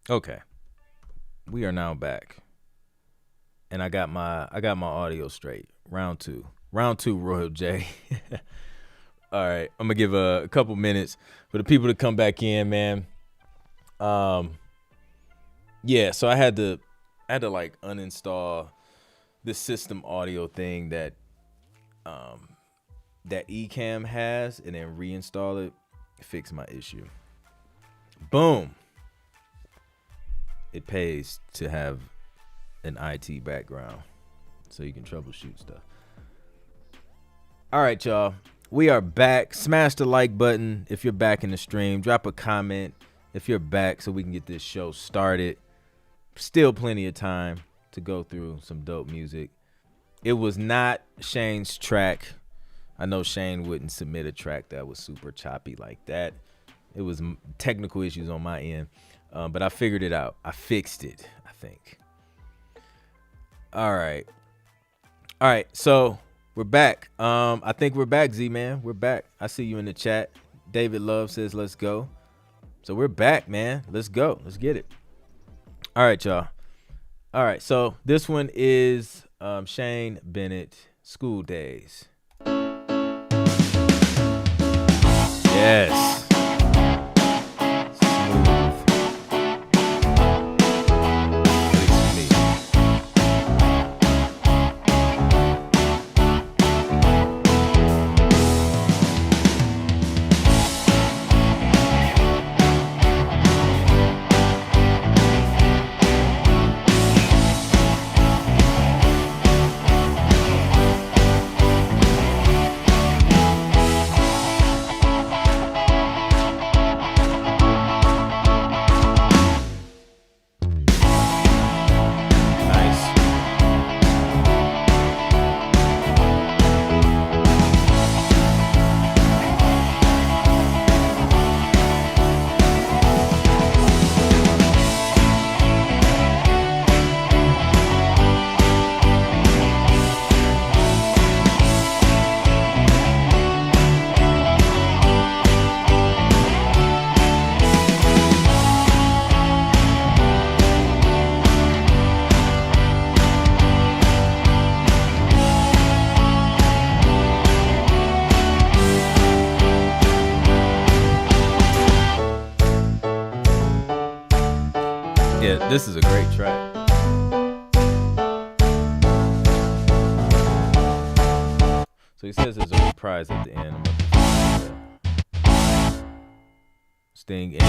Okay, we are now back, and I got my audio straight. Round two, Royal J. All right, I'm gonna give a couple minutes for the people to come back in, man. Um, yeah, so I had to like uninstall this system audio thing um that Ecamm has, and then reinstall it, fix my issue. Boom. It pays to have an IT background so you can troubleshoot stuff. All right, y'all. We are back. Smash the like button if you're back in the stream. Drop a comment if you're back so we can get this show started. Still plenty of time to go through some dope music. It was not Shane's track. I know Shane wouldn't submit a track that was super choppy like that. It was technical issues on my end, but I figured it out. I fixed it, I think. All right. All right. So we're back. I think we're back, Z-Man. We're back. I see you in the chat. David Love says, let's go. So we're back, man. Let's go. Let's get it. All right, y'all. All right. So this one is Shane Bennett, School Days. Yes. Yeah, this is a great track. So he says there's a reprise at the end. Sting ending.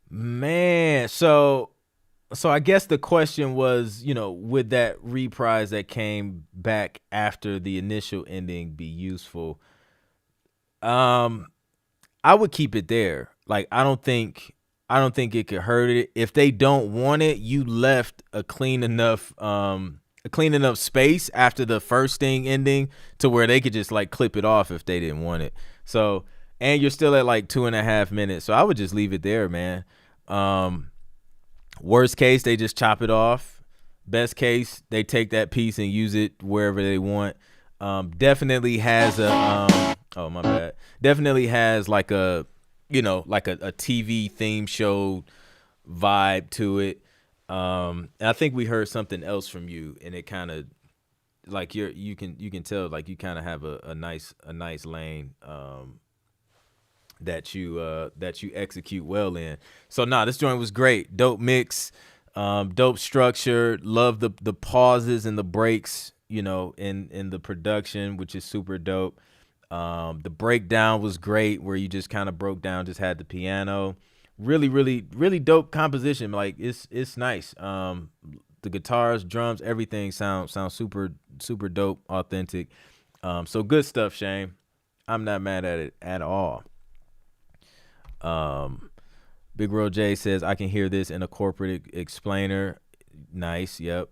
Man, so I guess the question was, would that reprise that came back after the initial ending be useful? Um, I would keep it there. Like I don't think it could hurt it. If they don't want it, you left a clean enough space after the first thing ending to where they could just like clip it off if they didn't want it. So, and you're still at like 2.5 minutes. So I would just leave it there, man. Um, Worst case, they just chop it off. Best case, they take that piece and use it wherever they want. Definitely has a oh my bad. Definitely has like a TV theme show vibe to it. And I think we heard something else from you, and it kind of like you can tell like you kind of have a nice lane that you execute well in. So this joint was great. Dope mix, dope structure. Love the pauses and the breaks, in the production, which is super dope. The breakdown was great, where you just kind of broke down, just had the piano. Really, really, really dope composition. Like it's nice. The guitars, drums, everything sounds super super dope, authentic. So good stuff, Shane. I'm not mad at it at all. Um, Big Bro J says I can hear this in a corporate explainer. Nice, yep.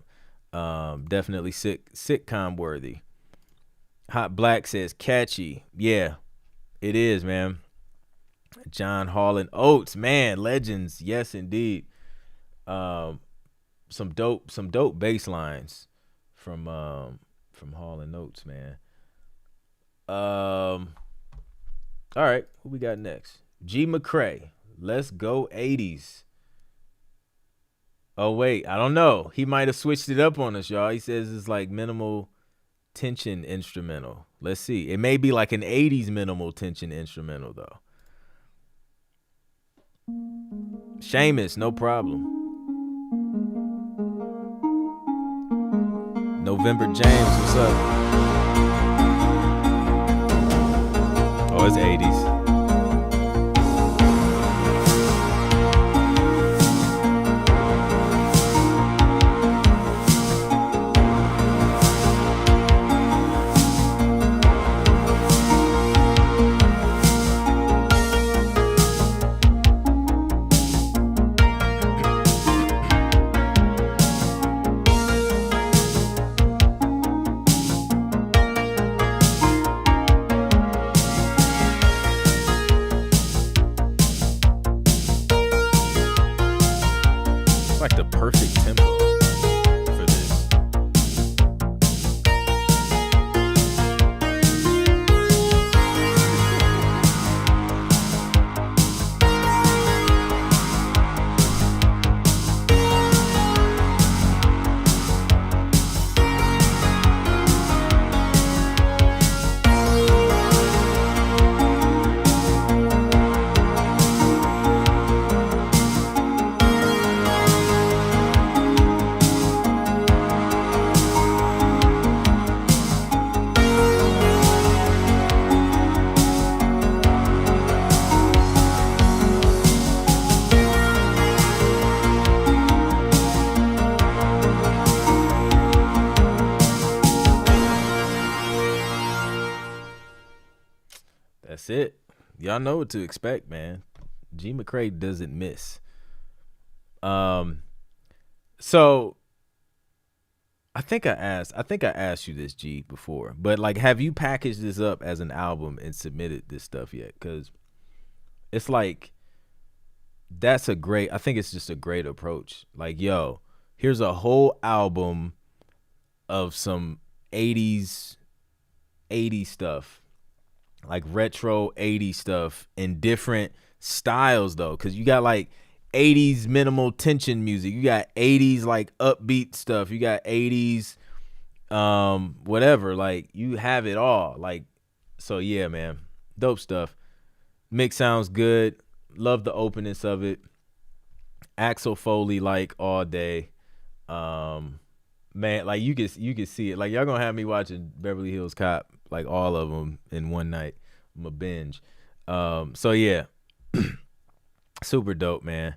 Definitely sitcom worthy. Hot Black says catchy. Yeah, it is, man. John Hall and Oates, man, legends. Yes, indeed. Um, some dope bass lines from Hall and Oates, man. Um, all right, who we got next? G McCrae. Let's go 80s. Oh wait, I don't know. He might have switched it up on us, y'all. He says it's like minimal tension instrumental. Let's see. It may be like an 80s minimal tension instrumental though. Seamus, no problem. November James, what's up? Oh, it's 80s. Like the perfect tempo for this. That's it. Y'all know what to expect, man. G McCrae doesn't miss. So I think I asked you this, G, before, but like, have you packaged this up as an album and submitted this stuff yet? Because it's like I think it's just a great approach. Like, yo, here's a whole album of some 80s 80s stuff, like retro 80s stuff in different styles though, because you got like 80s minimal tension music, you got 80s like upbeat stuff, you got 80s whatever, like you have it all. Like, so yeah, man, dope stuff. Mix sounds good. Love the openness of it. Axel Foley like all day. Man, like you can see it. Like, y'all gonna have me watching Beverly Hills Cop, like all of them in one night. I'm a binge. So yeah, super dope, man.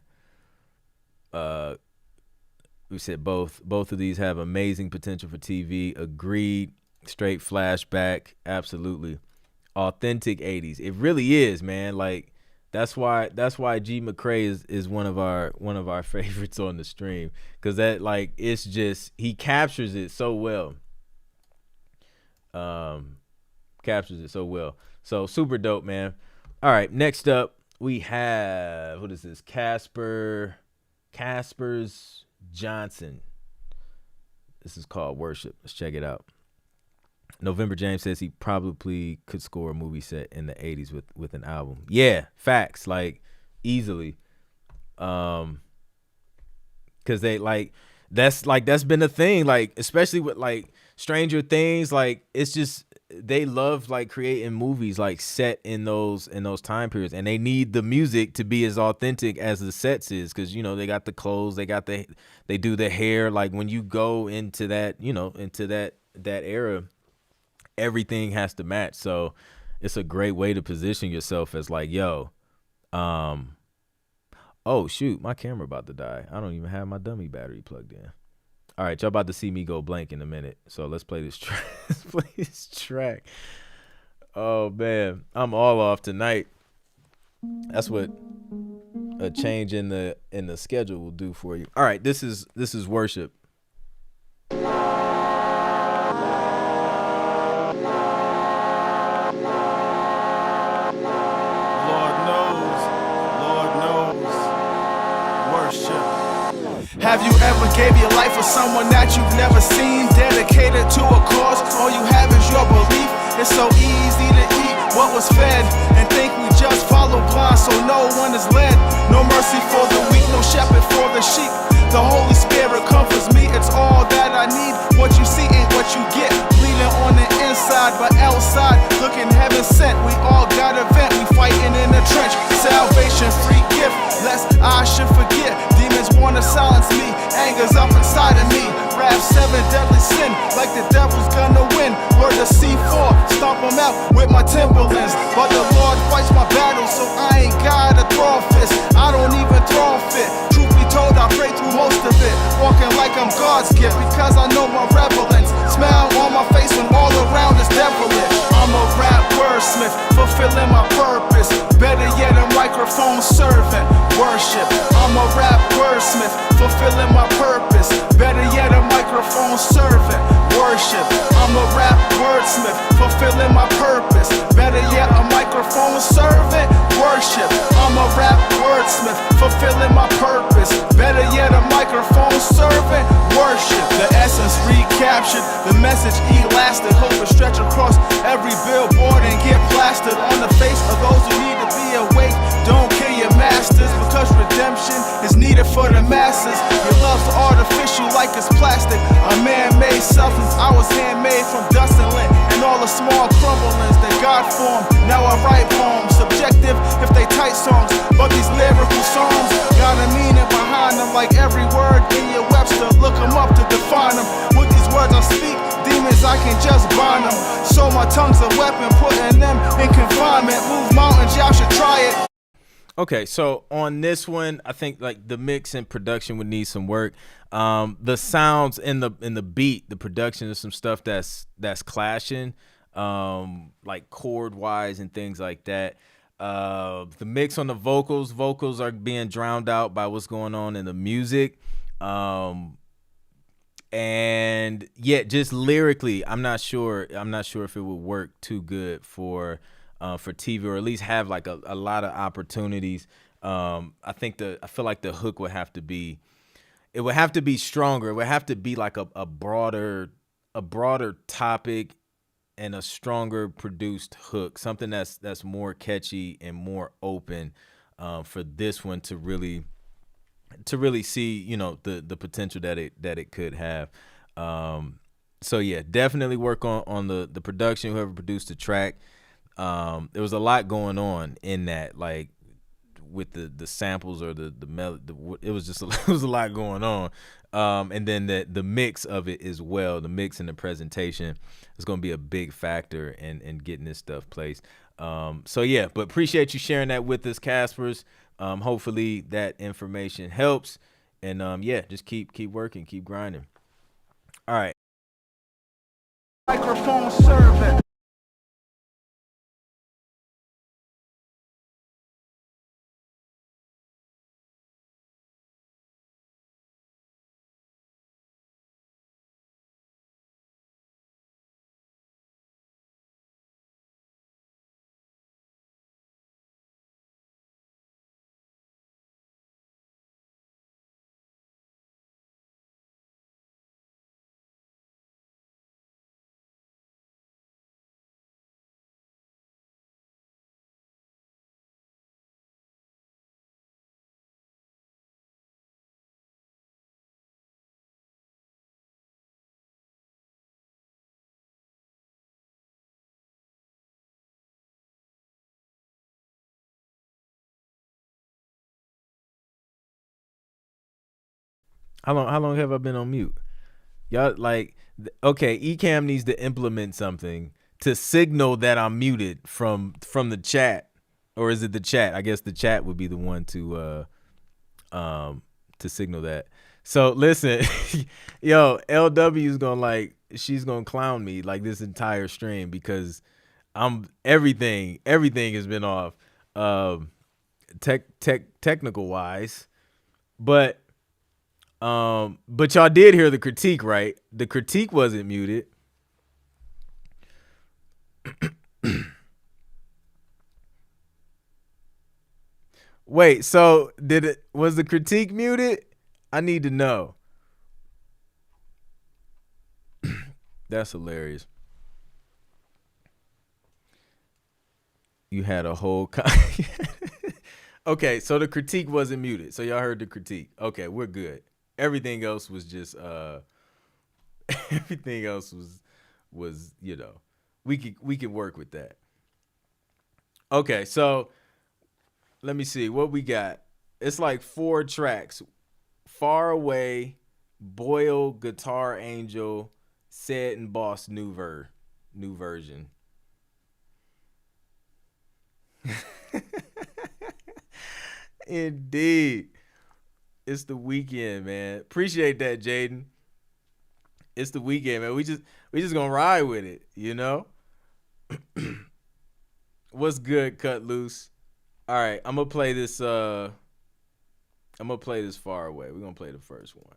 We said both of these have amazing potential for TV. Agreed. Straight flashback, absolutely. Authentic 80s. It really is, man. Like, that's why G McCrae is one of our favorites on the stream, because that, like, it's just, he captures it so well. Captures it so well. So super dope, man. All right, next up we have, what is this? Casper's Johnson. This is called Worship. Let's check it out. November James says he probably could score a movie set in the 80s with an album. Yeah, facts, like easily. Cause they that's been a thing, like especially with like Stranger Things, like it's just, they love like creating movies like set in those time periods, and they need the music to be as authentic as the sets is, because they got the clothes, they do the hair. Like, when you go into that that era, everything has to match. So it's a great way to position yourself as like, yo, oh shoot, my camera about to die. I don't even have my dummy battery plugged in. All right, y'all about to see me go blank in a minute. So let's play this track. Oh man, I'm all off tonight. That's what a change in the schedule will do for you. All right, this is Worship. Lord knows Have you ever gave your life for someone that you've never seen? Dedicated to a cause, all you have is your belief. It's so easy to eat what was fed and think we just follow blind so no one is led. No mercy for the weak, no shepherd for the sheep. The Holy Spirit comforts me, it's all that I need. What you see ain't what you get. Bleeding on the inside, but outside, looking heaven sent. We all got a vent, we fighting in the trench. Salvation, free gift, lest I should forget. Demons wanna silence me, anger's up inside of me. Rap 7 deadly sin, like the devil's gonna win. Word to C4, stomp him out with my Timberlands. But the Lord fights my battles, so I ain't gotta throw a fist. I don't even throw a fit. Truth be told, I pray through most of it. Walking like I'm God's gift, because I know my relevance. Smile on my face when all around is devilish. I'm a rap wordsmith, fulfilling my purpose. Better yet, a microphone servant, worship. I'm a rap wordsmith, fulfilling my purpose. Better yet, a microphone servant, worship. I'm a rap wordsmith, fulfilling my purpose. Better yet, a microphone servant, worship. I'm a rap wordsmith, fulfilling my purpose. Better yet, a microphone servant, worship. The essence recaptured, the message elastic. Hope to stretch across every billboard and get plastered on the face of those who need to be awake. Don't kill your masters, because redemption is needed for the masses. Your love's artificial like it's plastic, a man-made substance. I was handmade from dust and lint, and all the small crumblings that God formed. Now I write poems, subjective if they tight songs, but these lyrical songs got a meaning behind them. Like every word in your Webster, look them up to define them. With these words I speak, demons I can just bind them. So my tongue's a weapon, putting them in confinement. Move mountains, y'all should try it. Okay, so on this one, I think like the mix and production would need some work. The sounds in the beat, the production is some stuff that's clashing, like chord wise and things like that. The mix on the vocals are being drowned out by what's going on in the music. And yet just lyrically, I'm not sure if it would work too good for TV, or at least have like a lot of opportunities. I feel like the hook would have to be, it would have to be stronger. It would have to be like a broader topic and a stronger produced hook, something that's more catchy and more open, for this one to really see, you know, the potential that it could have. So yeah, definitely work on the production, whoever produced the track. There was a lot going on in that, like with the samples or the melody. It was just it was a lot going on. And then the mix of it as well, the mix and the presentation is going to be a big factor in getting this stuff placed. So yeah, but appreciate you sharing that with us, Caspers. Hopefully that information helps, and yeah, just keep working, keep grinding. All right. Microphone servant. How long have I been on mute? Y'all like, okay, Ecamm needs to implement something to signal that I'm muted from the chat, or is it the chat? I guess the chat would be the one to signal that. So listen, yo, LW is gonna she's gonna clown me like this entire stream, because everything has been off, technical wise, but y'all did hear the critique, right? The critique wasn't muted. Wait, so was the critique muted? I need to know. That's hilarious. You had a whole Okay, so the critique wasn't muted. So y'all heard the critique. Okay, we're good. Everything else was just everything else was, we can work with that. Okay, so let me see what we got. It's like 4 tracks. Far Away, Boyle, Guitar Angel, Said and Boss new version. Indeed. It's the weekend, man. Appreciate that, Jaden. It's the weekend, man. We just gonna ride with it, you know? What's good, Cut Loose? All right, I'm gonna play this Far Away. We're gonna play the first one.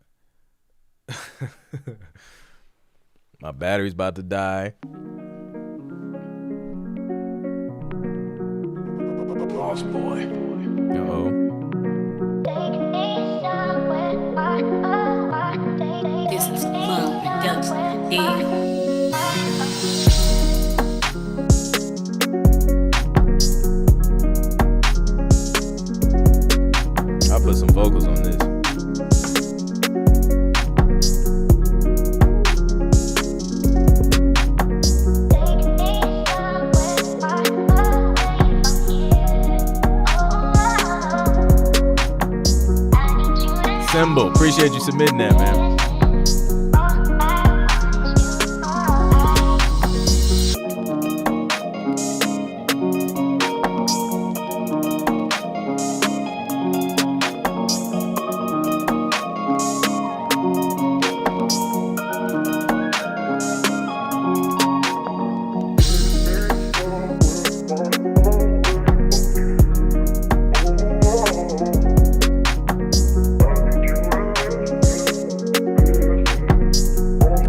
My battery's about to die. Boss boy. Uh-oh. This is love production. I'll put some vocals on this. Symbol, appreciate you submitting that, man.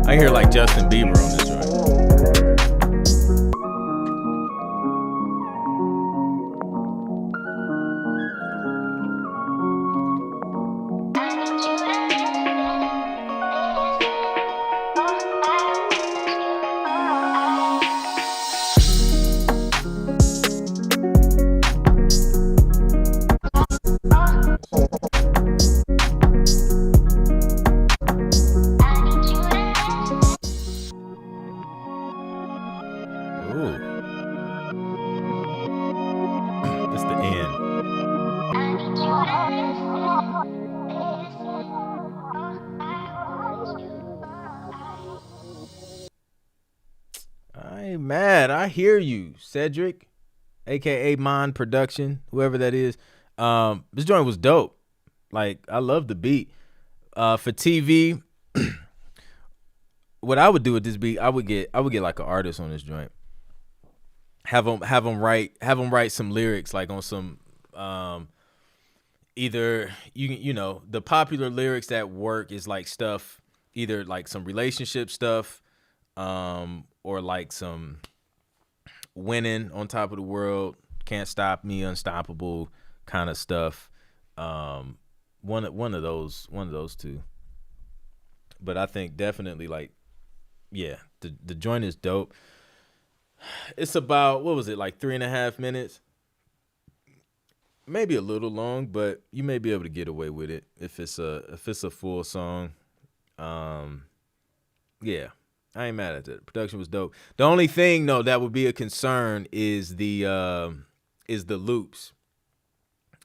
I hear like Justin Bieber on this joint. Ooh. It's the end. I ain't mad. I hear you, Cedric, aka Mon Production, whoever that is. This joint was dope. Like, I love the beat. For TV, what I would do with this beat, I would get like an artist on this joint. Have them write some lyrics, like on some either the popular lyrics that work is like stuff, either like some relationship stuff, or like some winning on top of the world, can't stop me, unstoppable kind of stuff. One of those two. But I think definitely, like, yeah, the joint is dope. It's about, what was it, like 3.5 minutes? Maybe a little long, but you may be able to get away with it if it's a full song. Yeah, I ain't mad at it. Production was dope. The only thing though that would be a concern is the loops,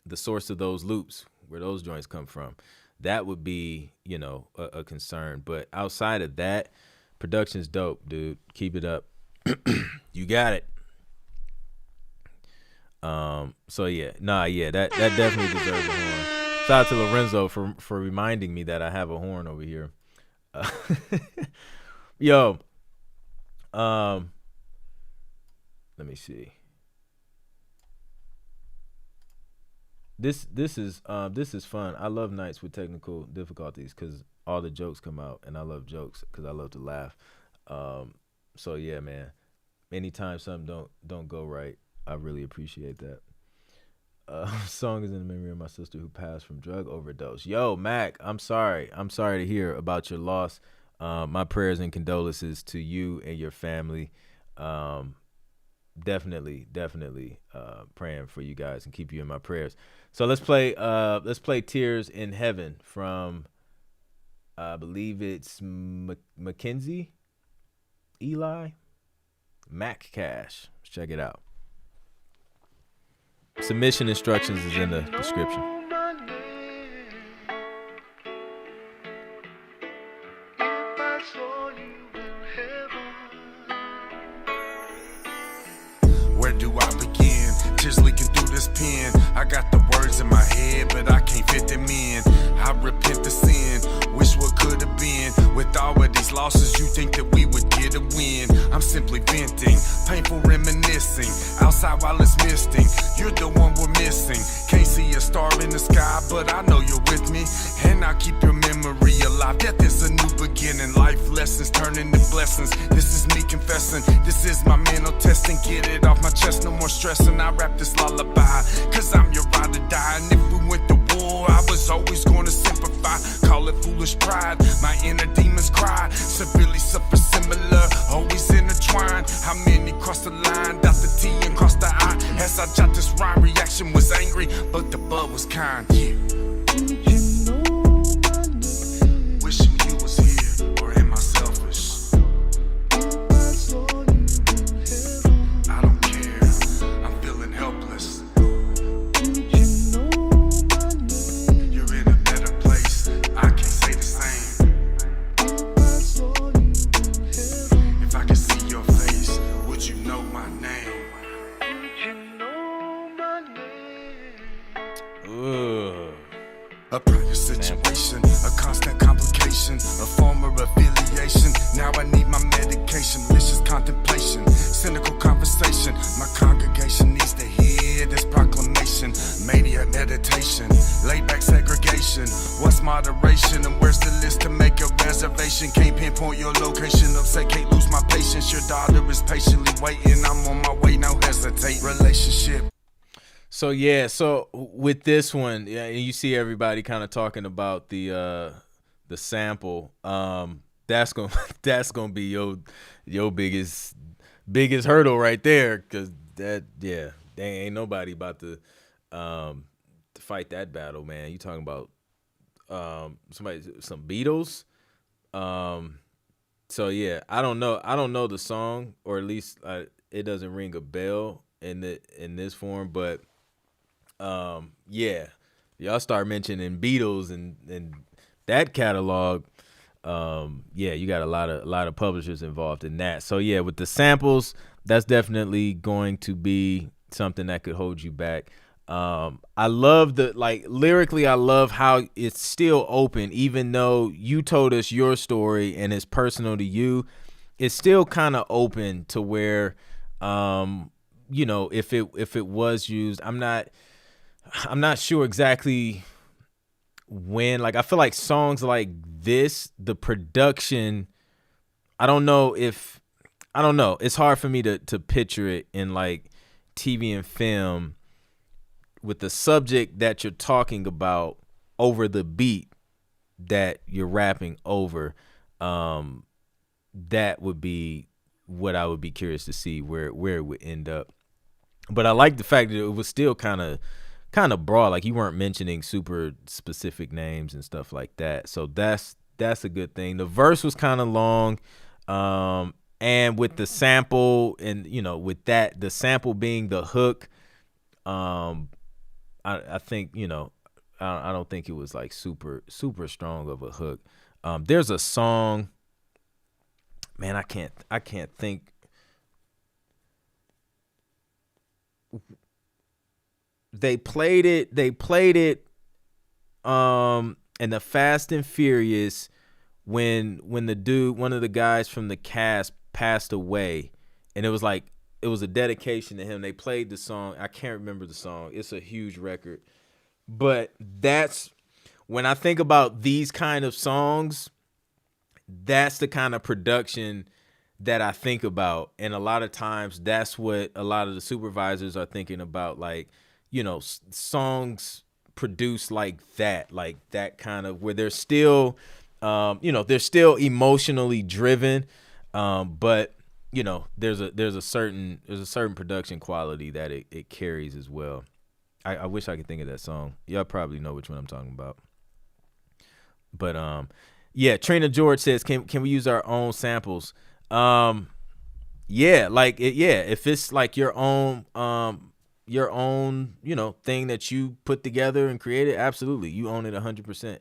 the source of those loops, where those joints come from. That would be, a concern. But outside of that, production's dope, dude. Keep it up. You got it. So yeah, that definitely deserves a horn. Shout out to Lorenzo for reminding me that I have a horn over here. Yo, let me see. This is fun. I love nights with technical difficulties because all the jokes come out, and I love jokes because I love to laugh. So yeah, man. Anytime something don't go right, I really appreciate that. Song is in the memory of my sister who passed from drug overdose. Yo, Mac, I'm sorry. I'm sorry to hear about your loss. My prayers and condolences to you and your family. Definitely praying for you guys and keep you in my prayers. So let's play Tears in Heaven from I believe it's Mackenzie Eli Mac Cash. Let's check it out. Submission instructions is in the description. Where do I begin? Tears leaking through this pen. I got the words in my head, but I can't fit them in. I repent the sin, wish what could have been. With all of these losses, you think that we would get a win. I'm simply venting, painful reminiscing. Outside while it's misting, you're the one we're missing. Can't see a star in the sky, but I know you're with me. And I'll keep your memory alive. Death is a new beginning. Life lessons turn into blessings. This is me confessing. This is my mental testing. Get it off my chest, no more stressing. I rap this lullaby, cause I'm your ride or die. And if we went to war, I was always gonna simplify. Call it foolish pride. My inner demons cry. Severely suffer similar, always intertwined. How many crossed the line, dot the T and crossed the I? As I jot this rhyme, reaction was angry, but the bud was kind. Yeah. Wishing you was here, or am I selfish? I don't care, I'm feeling helpless. You're in a better place, I can't say the same. If I could see your face, would you know my name? A prior situation, a constant complication, a former affiliation. Now I need my medication, vicious contemplation, cynical conversation. My congregation needs to hear this proclamation. Media meditation, laid back segregation. What's moderation and where's the list to make a reservation? Can't pinpoint your location, upset, can't lose my patience. Your daughter is patiently waiting, I'm on my way, no hesitate. Relationship. So with this one, yeah, you see everybody kind of talking about the sample. That's gonna be your biggest hurdle right there, because they ain't nobody about to fight that battle, man. You talking about some Beatles. So yeah, I don't know the song, or at least it doesn't ring a bell in this form, but. Y'all start mentioning Beatles and that catalog. You got a lot of publishers involved in that. So yeah, with the samples, that's definitely going to be something that could hold you back. I love lyrically, I love how it's still open, even though you told us your story and it's personal to you. It's still kind of open to where, if it was used, I'm not sure exactly when. Like, I feel like songs like this, the production, I don't know. It's hard for me to picture it in like TV and film with the subject that you're talking about over the beat that you're rapping over. That would be what I would be curious to see where it would end up. But I like the fact that it was still kind of broad, like you weren't mentioning super specific names and stuff like that. So that's a good thing. The verse was kind of long, and with the sample, and with that, the sample being the hook, I think I don't think it was like super strong of a hook. There's a song, man, I can't think. They played it in the Fast and Furious when one of the guys from the cast passed away, and it was a dedication to him. They played the song. I can't remember the song. It's a huge record. But that's when I think about these kind of songs, that's the kind of production that I think about. And a lot of times that's what a lot of the supervisors are thinking about. Like, songs produced like that kind of where they're still, they're still emotionally driven, but there's a certain production quality that it carries as well. I wish I could think of that song. Y'all probably know which one I'm talking about. But Trina George says, can we use our own samples? If it's like your own thing that you put together and created, absolutely, you own it 100%.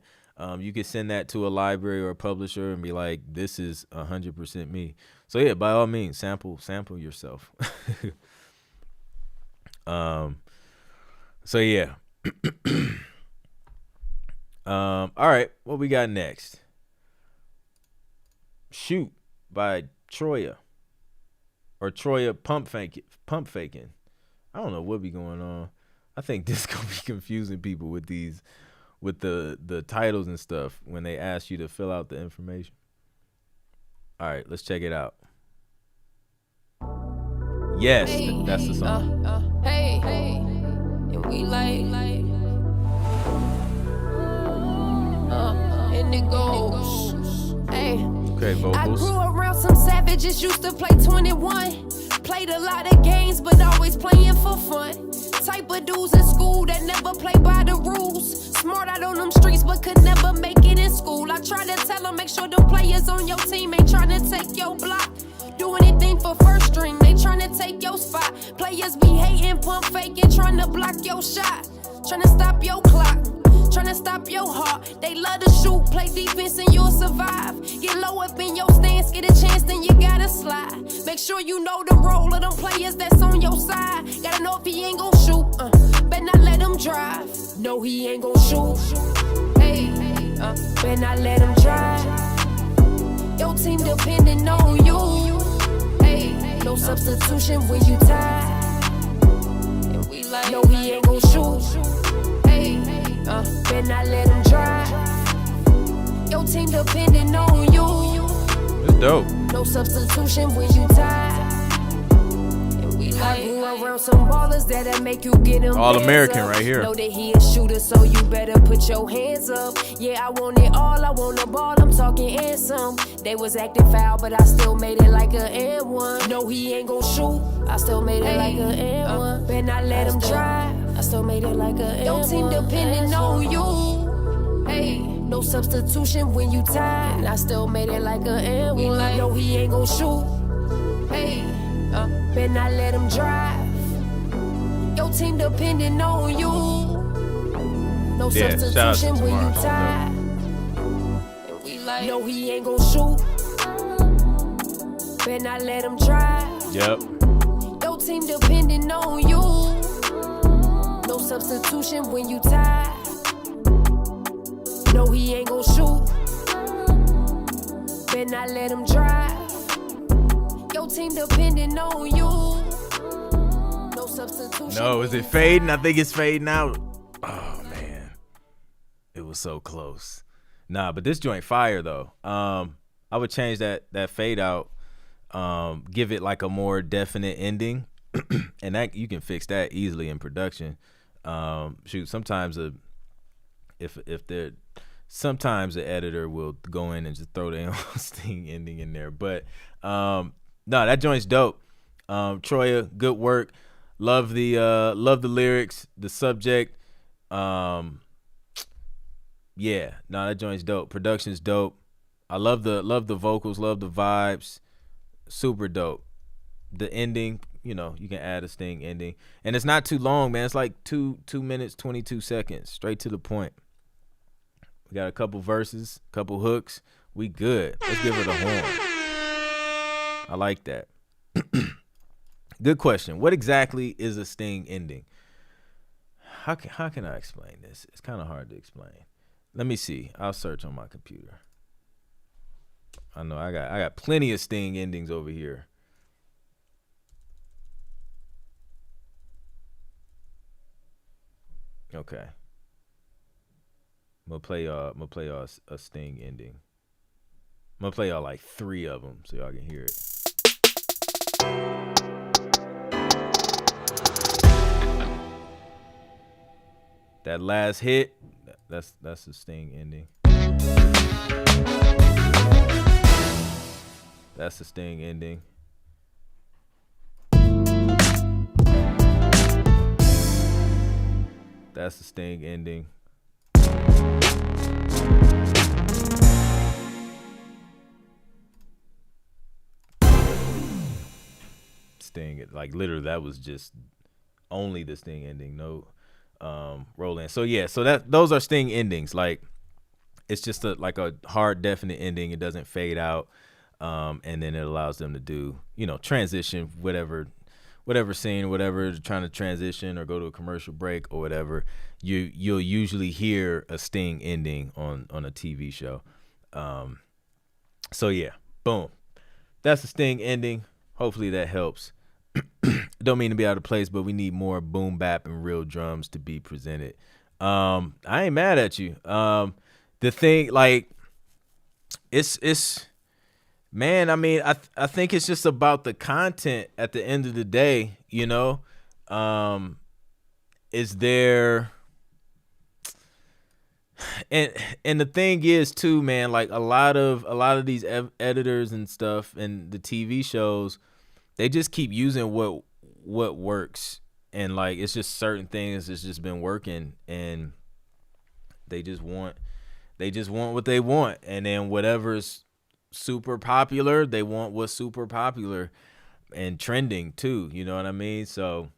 You could send that to a library or a publisher and be like, this is 100% me. So yeah, by all means, sample yourself. So yeah. All right, what we got next? Shoot by Troya, or Troya pump faking. I don't know what be going on. I think this gonna be confusing people with the titles and stuff when they ask you to fill out the information. All right, let's check it out. Yes, that's the song. Hey, and we and it goes. Hey, okay, vocals. I grew around some savages, used to play 21. Played a lot of games, but always playing for fun. Type of dudes in school that never play by the rules. Smart out on them streets, but could never make it in school. I try to tell them, make sure the players on your team ain't trying to take your block. Do anything for first string, they trying to take your spot. Players be hating, pump faking, trying to block your shot. Trying to stop your clock, trying to stop your heart. They love to shoot, play defense and you'll survive. Get low up in your stance, get a chance, then you gotta slide. Make sure you know the role of them players that's on your side. Gotta know if he ain't gon' shoot, better not let him drive. No, he ain't gon' shoot, hey, better not let him drive. Your team depending on you, hey, no substitution when you tied. And we like, no, he ain't gon' shoot, hey, better not let him drive. Your team depending on you. It's dope. No substitution when you tied. And we like, I grew around some ballers that'll make you get them All American right here. Know that he a shooter, so you better put your hands up. Yeah, I want it all, I want the ball, I'm talking and some. They was acting foul, but I still made it like a N1. No, he ain't gon' shoot, I still made it like a N1. Better not let him drive, I still made it like a N1. Your team depending on you, hey, no substitution when you tied. And I still made it like a N1. No, he ain't gon' shoot, hey, better not let him drive. Your team depending on you. No substitution when you tied. And we like, no, he ain't gon' shoot, better not let him drive. Yep. Your team depending on you. No substitution when you tied. No, he ain't gon' shoot, better not let him drive. Your team depending on you. No substitution. No, is it fading? I think it's fading out. Oh man, it was so close. Nah, but this joint fire though. I would change that fade out. Give it like a more definite ending, and that you can fix that easily in production. Sometimes sometimes the editor will go in and just throw their own sting ending in there. But no, that joint's dope. Troya, good work. Love the lyrics, the subject. Yeah, no, that joint's dope. Production's dope. I love the vocals, love the vibes. Super dope. The ending, you can add a sting ending. And it's not too long, man. It's like 2 minutes, 22 seconds. Straight to the point. We got a couple verses, couple hooks. We good. Let's give her the horn. I like that. Good question. What exactly is a sting ending? How can I explain this? It's kind of hard to explain. Let me see. I'll search on my computer. I know I got plenty of sting endings over here. Okay. I'm gonna play y'all a sting ending. I'm gonna play y'all like 3 of them so y'all can hear it. That last hit, that's the Sting ending. That's the Sting ending. That's the Sting ending. Sting, like literally, that was just only the Sting ending. No, Roland. So yeah, so those are Sting endings. Like it's just like a hard, definite ending. It doesn't fade out, and then it allows them to do, transition, whatever scene, whatever, trying to transition or go to a commercial break or whatever. You'll usually hear a Sting ending on a TV show. So yeah, boom, that's the Sting ending. Hopefully that helps. Don't mean to be out of place, but we need more boom bap and real drums to be presented. I ain't mad at you. The thing, like, it's man, I mean, I think it's just about the content at the end of the day, is there, and the thing is too, man, like a lot of these editors and stuff and the TV shows, they just keep using what works, and like it's just certain things that's just been working, and they just want what they want, and then whatever's super popular, they want what's super popular and trending too. You know what I mean? So,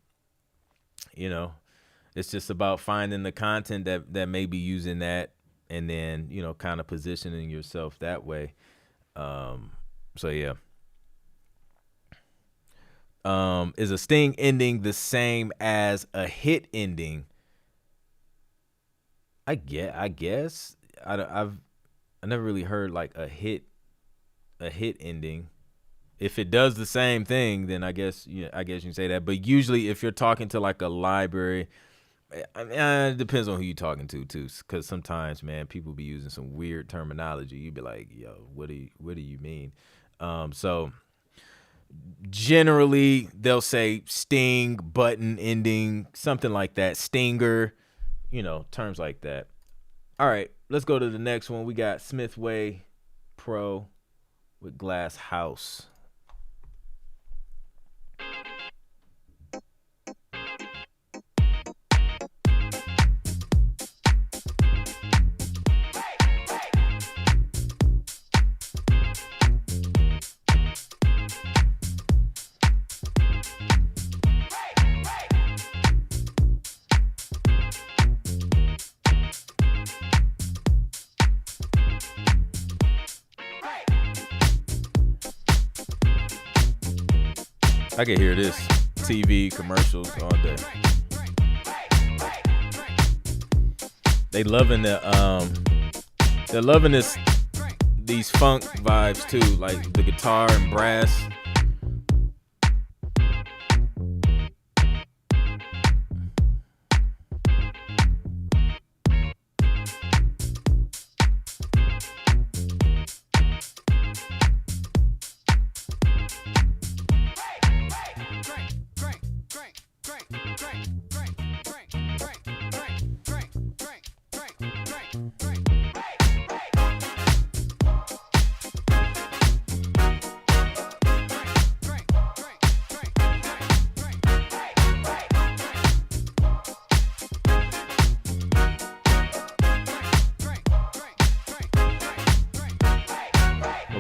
it's just about finding the content that may be using that, and then kind of positioning yourself that way. So yeah. Is a Sting ending the same as a hit ending? I guess I've never really heard like a hit ending. If it does the same thing, then I guess you can say that. But usually, if you're talking to like a library, it depends on who you're talking to too. Because sometimes, man, people be using some weird terminology. You'd be like, "Yo, what do you mean?" So generally, they'll say Sting, button ending, something like that, stinger, terms like that. All right, let's go to the next one. We got Smithway Pro with Glass House. I can hear this TV commercials all day. They're loving these funk vibes too, like the guitar and brass.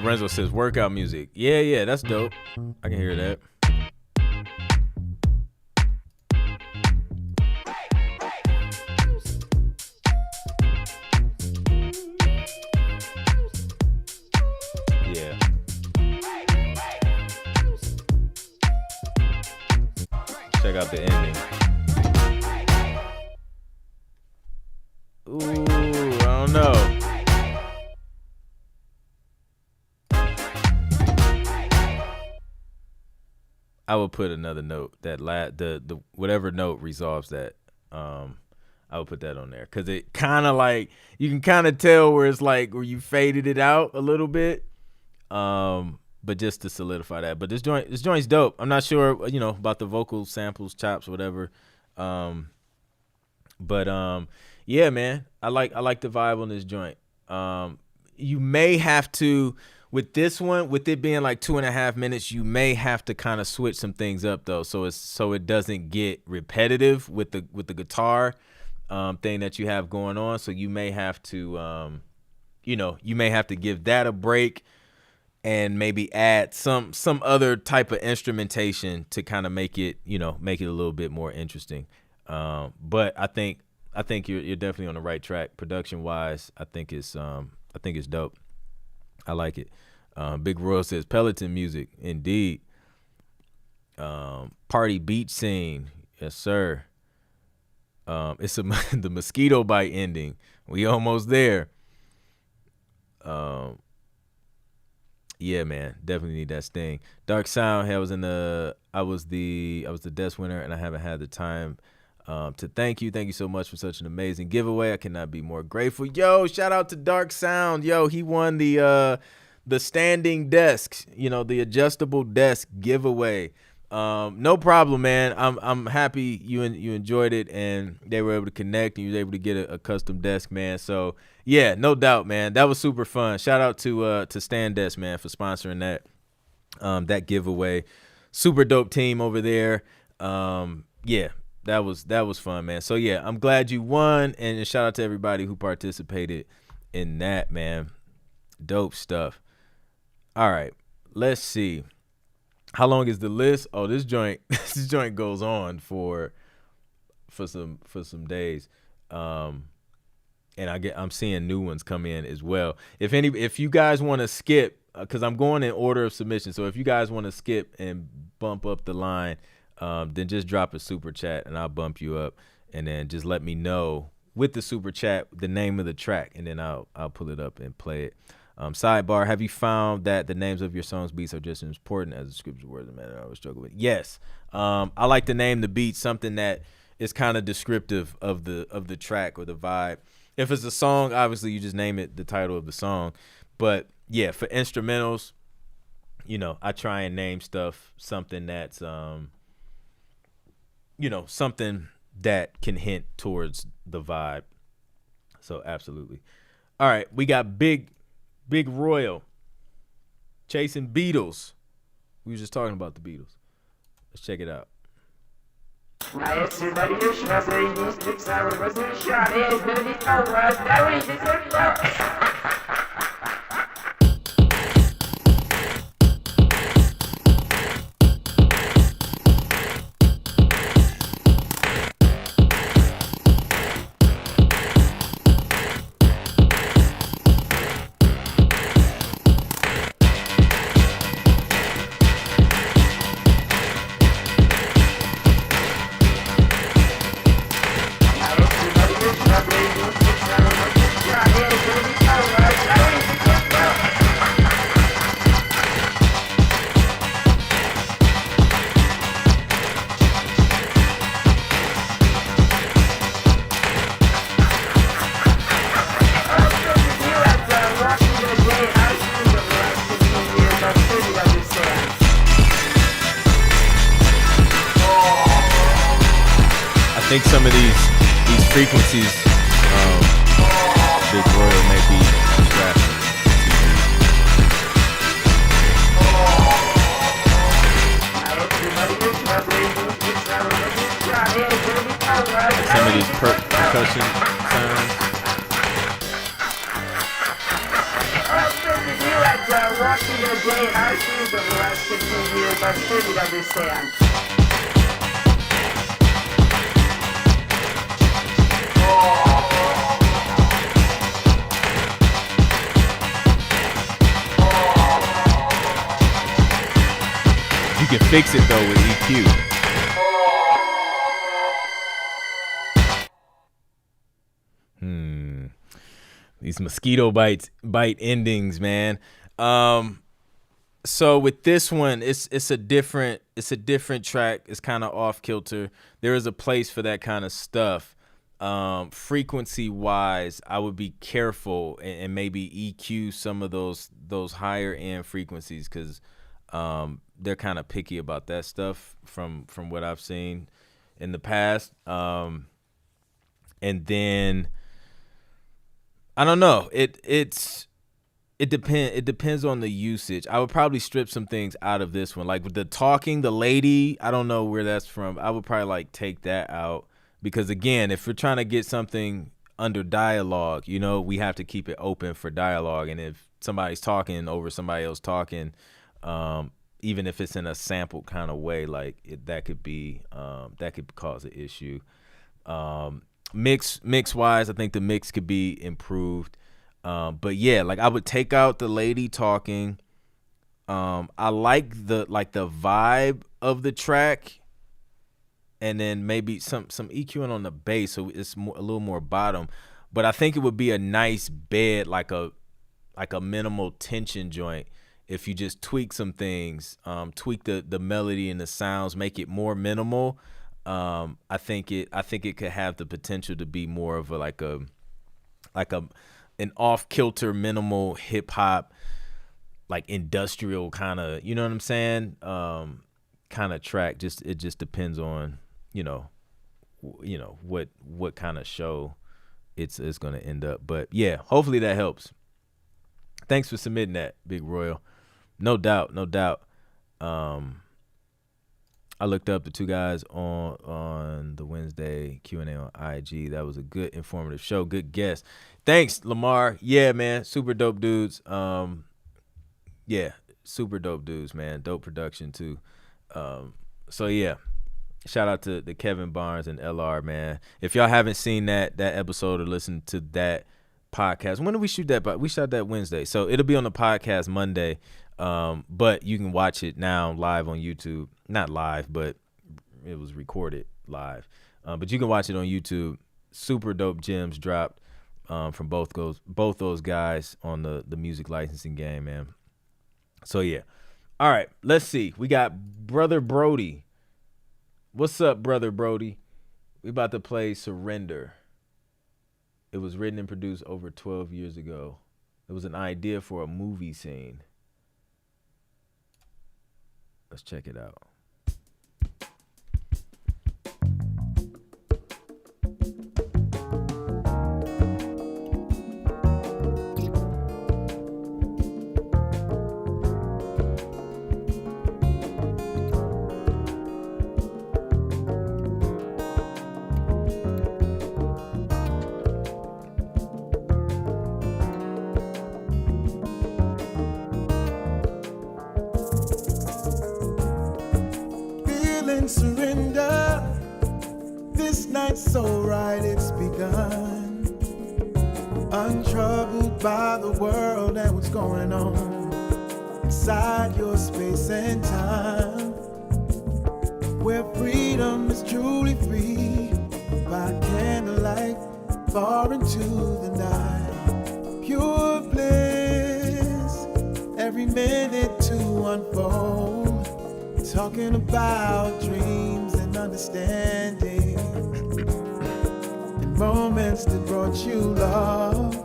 Lorenzo says workout music. Yeah, that's dope. I can hear that. Yeah. Check out the ending. Ooh, I don't know. I would put another note that the whatever note resolves that. I would put that on there because it kind of like you can kind of tell where it's like where you faded it out a little bit, but just to solidify that. But this joint's dope. I'm not sure about the vocal samples, chops, whatever. But yeah, man, I like the vibe on this joint. You may have to, with this one, with it being like 2.5 minutes, you may have to kind of switch some things up though, so it doesn't get repetitive with the guitar thing that you have going on. So you may have to you may have to give that a break and maybe add some other type of instrumentation to kind of make it a little bit more interesting. But I think you're definitely on the right track production wise. I think it's dope. I like it. Big Royal says Peloton music, indeed. Party beach scene, yes sir. It's the mosquito bite ending. We almost there. Yeah, man, definitely need that sting. Dark Sound. Hey, I was the desk winner, and I haven't had the time to thank you. Thank you so much for such an amazing giveaway. I cannot be more grateful. Yo, shout out to Dark Sound. Yo, he won the standing desk, the adjustable desk giveaway. No problem, man. I'm happy you enjoyed it and they were able to connect and you were able to get a custom desk, man. So yeah, no doubt, man. That was super fun. Shout out to Stand Desk, man, for sponsoring that giveaway. Super dope team over there. Yeah, that was fun, man. So yeah, I'm glad you won, and shout out to everybody who participated in that, man. Dope stuff. All right, let's see. How long is the list? Oh, this joint goes on for some days. And I'm seeing new ones come in as well. If you guys want to skip, because I'm going in order of submission, so if you guys want to skip and bump up the line, then just drop a super chat and I'll bump you up, and then just let me know with the super chat the name of the track, and then I'll pull it up and play it. Sidebar: have you found that the names of your songs beats are just as important as the scripture words? Man, I always struggle with. Yes, I like to name the beats something that is kind of descriptive of the track or the vibe. If it's a song, obviously you just name it the title of the song. But yeah, for instrumentals, I try and name stuff something that's something that can hint towards the vibe. So absolutely. All right, we got Big Royal chasing Beatles. We were just talking about the Beatles. Let's check it out. I think some of these frequencies, Big Royal may be distracting. Some of these percussion sounds. You can fix it though with EQ. These mosquito bite endings, man. So with this one, it's a different track. It's kind of off kilter. There is a place for that kind of stuff. Frequency wise, I would be careful and maybe EQ some of those higher end frequencies, because they're kind of picky about that stuff from what I've seen in the past. And then I don't know. It depends on the usage. I would probably strip some things out of this one. Like with the talking, the lady, I don't know where that's from. I would probably like take that out because again, if we're trying to get something under dialogue, you know, we have to keep it open for dialogue. And if somebody's talking over somebody else talking, even if it's in a sampled kind of way, like that could cause an issue. Mix wise, I think the mix could be improved. But yeah, like I would take out the lady talking. I like the vibe of the track, and then maybe some EQing on the bass, so it's a little more bottom. But I think it would be a nice bed, like a minimal tension joint, if you just tweak some things, tweak the melody and the sounds, make it more minimal. I think it could have the potential to be more of an off-kilter, minimal hip-hop, like industrial kind of, you know what I'm saying, kind of track. It just depends on, you know what kind of show it's going to end up. But yeah, hopefully that helps. Thanks for submitting that, Big Royal. No doubt. I looked up the two guys on the Wednesday Q&A on IG. That was a good, informative show. Good guest. Thanks, Lamar. Yeah, man. Super dope dudes. Yeah, super dope dudes, man. Dope production, too. So, yeah. Shout out to Kevin Barnes and LR, man. If y'all haven't seen that episode or listened to that podcast, when did we shoot that? We shot that Wednesday. So, it'll be on the podcast Monday. But you can watch it now live on YouTube. Not live, but it was recorded live. But you can watch it on YouTube. Super dope gems dropped from both those guys on the music licensing game, man. So yeah. All right, let's see. We got Brother Brody. What's up, Brother Brody? We about to play Surrender. It was written and produced over 12 years ago. It was an idea for a movie scene. Let's check it out. Surrender. This night's so right, it's begun. Untroubled by the world and what's going on inside your space and time, where freedom is truly free by candlelight, far into the night. Pure bliss, every minute to unfold. Talking about dreams and understanding, and moments that brought you love.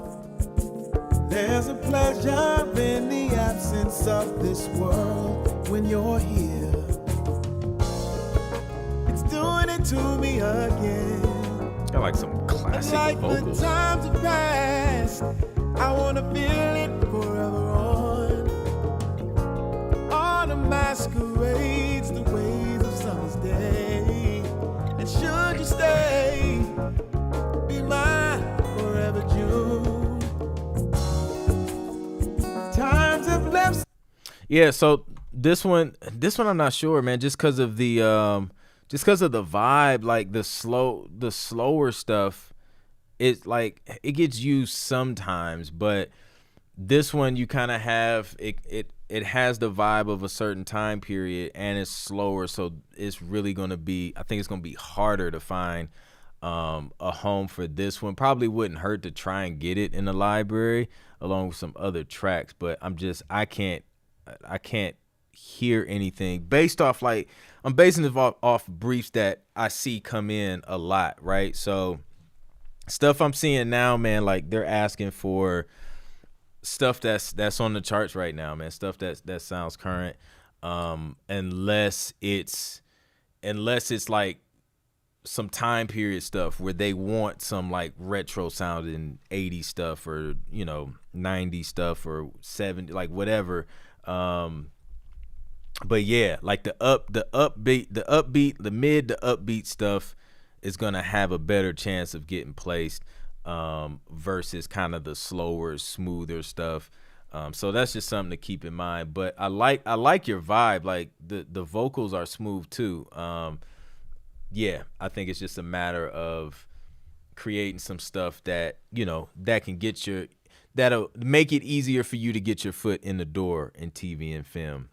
There's a pleasure in the absence of this world when you're here. It's doing it to me again. Got like some classic like vocals. The times have passed, I wanna feel it forever on. Autumn masquerades the ways of summer's day. And should you stay, be my forever June. Times have left. Yeah, so this one I'm not sure, man, just because of the vibe, like the slower stuff, it's like it gets used sometimes, but this one you kind of have it has the vibe of a certain time period and it's slower, so it's really going to be, I think it's going to be harder to find a home for this one. Probably wouldn't hurt to try and get it in the library along with some other tracks, but I can't hear anything based off, like, I'm basing it off briefs that I see come in a lot, right? So stuff I'm seeing now, man, like they're asking for stuff that's on the charts right now, man. Stuff that sounds current, unless it's like some time period stuff where they want some like retro sounding 80s stuff or 90s stuff or 70, like whatever. But yeah, like the mid to upbeat stuff is gonna have a better chance of getting placed versus kind of the slower, smoother stuff. So that's just something to keep in mind. But I like your vibe. Like the vocals are smooth too. Yeah, I think it's just a matter of creating some stuff that that can that'll make it easier for you to get your foot in the door in TV and film.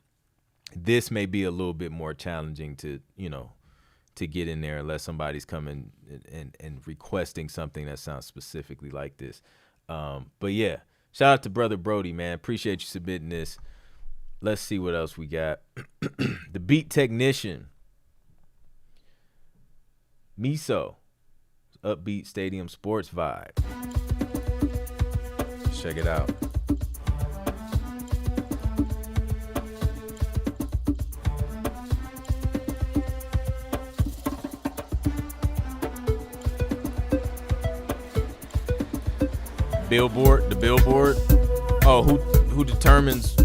This may be a little bit more challenging to get in there unless somebody's coming and requesting something that sounds specifically like this. But yeah, shout out to Brother Brody, man. Appreciate you submitting this. Let's see what else we got. The Beat Technician. Miso. Upbeat stadium sports vibe. Check it out. The Billboard. Oh, who determines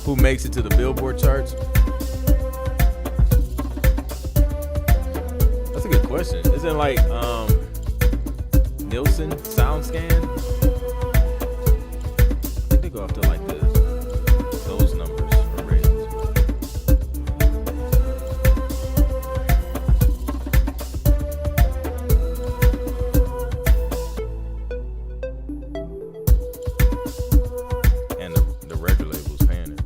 who makes it to the Billboard charts? That's a good question. Isn't it like Nielsen, SoundScan? I think they go after like those numbers for ratings. And the record label's paying it.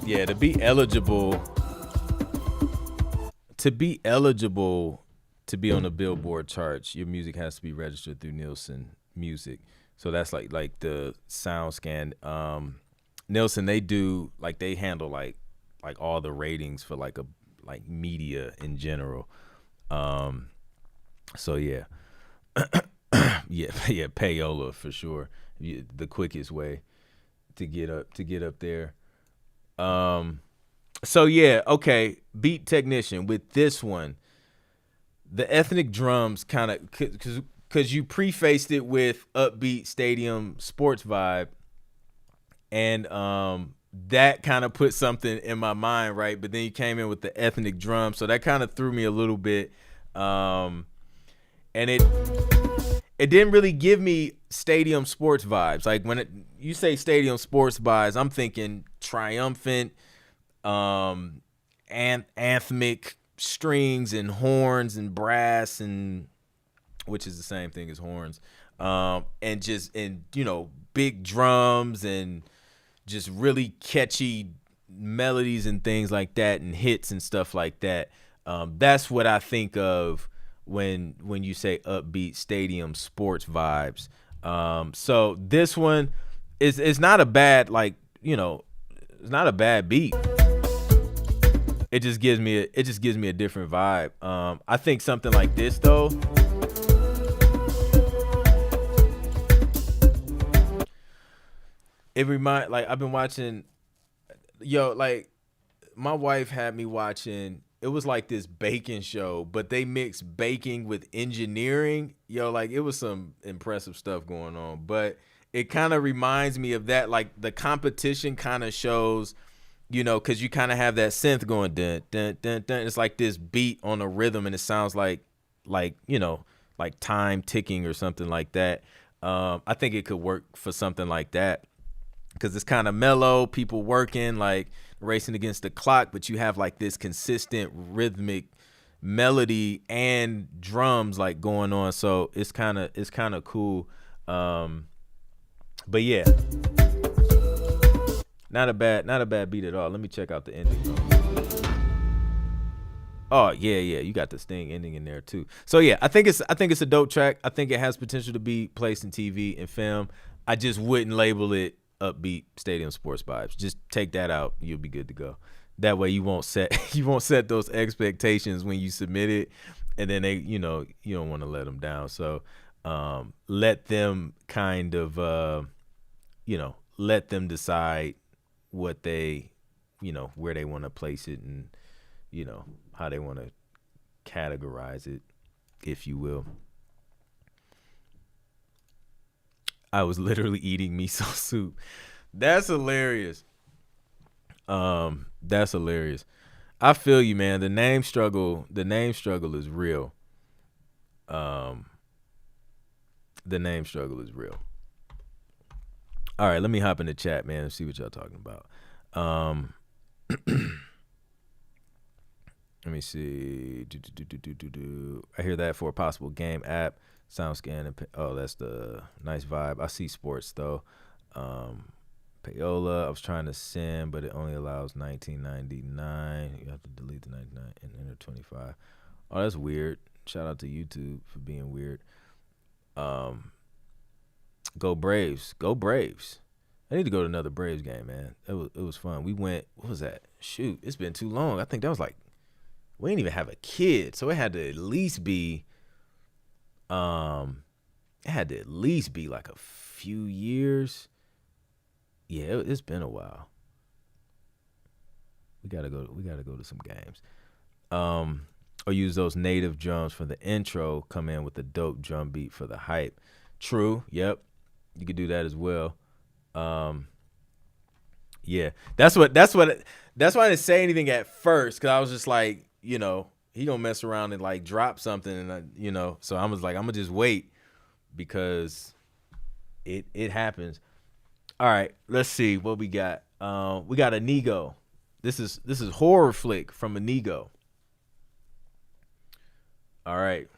Yeah, to be eligible to be on the Billboard charts, your music has to be registered through Nielsen Music. So that's like the SoundScan. Nielsen, they handle like all the ratings for like media in general. So yeah. yeah, payola for sure. The quickest way to get up there. So yeah, okay. Beat Technician with this one, the ethnic drums kind of because you prefaced it with upbeat stadium sports vibe, and that kind of put something in my mind, right? But then you came in with the ethnic drum, so that kind of threw me a little bit, and it didn't really give me stadium sports vibes. Like when you say stadium sports vibes, I'm thinking triumphant, anthemic strings and horns and brass, and which is the same thing as horns, and big drums and just really catchy melodies and things like that, and hits and stuff like that. That's what I think of when you say upbeat stadium sports vibes. So this one is not a bad, it's not a bad beat. It just gives me a different vibe. I think something like this though, it I've been watching, my wife had me watching, it was like this baking show, but they mixed baking with engineering. It was some impressive stuff going on, but it kind of reminds me of that, like the competition kind of shows, because you kind of have that synth going dun dun dun dun. It's like this beat on a rhythm, and it sounds like time ticking or something like that. I think it could work for something like that because it's kind of mellow, people working, like racing against the clock, but you have like this consistent rhythmic melody and drums like going on, so it's kind of cool. But yeah, not a bad beat at all. Let me check out the ending. Oh yeah, you got the Sting ending in there too. So yeah, I think it's a dope track. I think it has potential to be placed in TV and film. I just wouldn't label it upbeat stadium sports vibes. Just take that out, you'll be good to go. That way you won't set those expectations when you submit it, and then they, you don't want to let them down. So let them kind of let them decide what they, where they want to place it, and how they want to categorize it, if you will. I was literally eating miso soup. That's hilarious. That's hilarious. I feel you, man. The name struggle is real. The name struggle is real. All right, let me hop in the chat, man, and see what y'all talking about. Let me see. I hear that for a possible game app. SoundScan and that's the nice vibe. I see sports though. Payola, I was trying to send, but it only allows 1999. You have to delete the 99 and enter 25. Oh, that's weird. Shout out to YouTube for being weird. Go Braves. Go Braves. I need to go to another Braves game, man. It was fun. We went, what was that? Shoot, it's been too long. I think that was like, we didn't even have a kid, so it had to at least be like a few years. Yeah, it's been a while. We gotta go to some games. Or use those native drums for the intro, come in with the dope drum beat for the hype. True, yep. You could do that as well. Yeah. That's why I didn't say anything at first, because I was just like, he gonna mess around and like drop something, and so I was like, I'm gonna just wait, because it happens. All right, let's see what we got. We got Inigo. This is horror flick from Inigo. All right.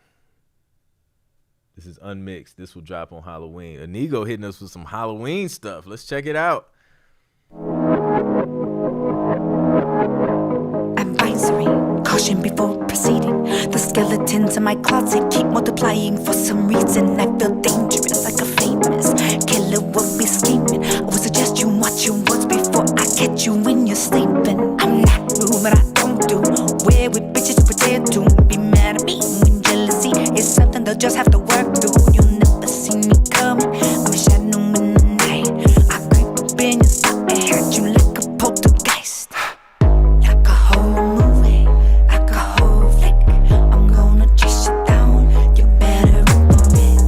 This is unmixed. This will drop on Halloween. Inigo hitting us with some Halloween stuff. Let's check it out. Advisory, caution before proceeding. The skeletons in my closet keep multiplying for some reason. I feel dangerous, like a famous killer will be scheming. I would suggest you watch your words before I catch you when you're sleeping. I'm not rude, but I don't do wear with bitches who pretend to be mad at me when jealousy is something they'll just have to work through. You'll never see me coming. I'm a shadow in the night. I creep up in your spot and hurt you like a poltergeist. Like a whole movie, like a whole flick. I'm gonna chase you down. You better run for it.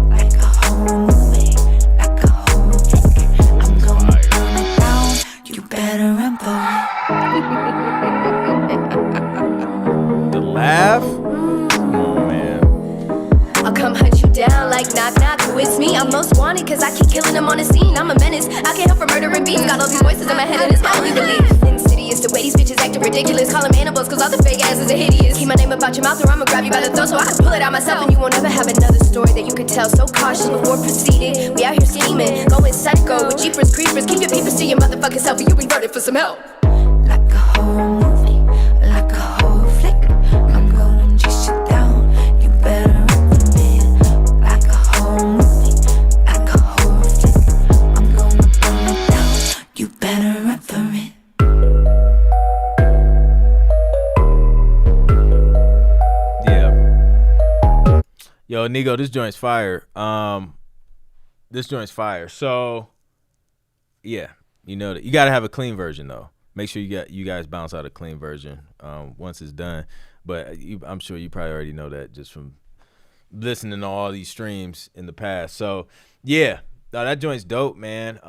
Like a whole movie, like a whole flick. I'm gonna burn it down. You better run for it. The laugh? Come on, man. I'll come hunt you down like knock knock, who is me? I'm most wanted cause I keep killing them on the scene. I'm a menace, I can't help from murdering beats. Got all these voices in my head and it's my only belief. Insidious, the way these bitches acting ridiculous. Call them animals cause all the fake asses are hideous. Keep my name about your mouth or I'ma grab you by the throat, so I can pull it out myself and you won't ever have another story that you could tell. So cautious before proceeding. We out here scheming, going psycho with jeepers creepers. Keep your peepers to your motherfucking self or you reverted for some help. Like a whole movie, like a whole flick. I'm gonna chase you down. You better run from it. Like a whole movie, like a whole flick. I'm gonna burn it down. You better run from it. Yeah. Yo, Nigo, this joint's fire. This joint's fire. So, yeah, you know that you gotta have a clean version though. Make sure you guys bounce out a clean version once it's done. But I'm sure you probably already know that just from listening to all these streams in the past. So yeah, that joint's dope, man.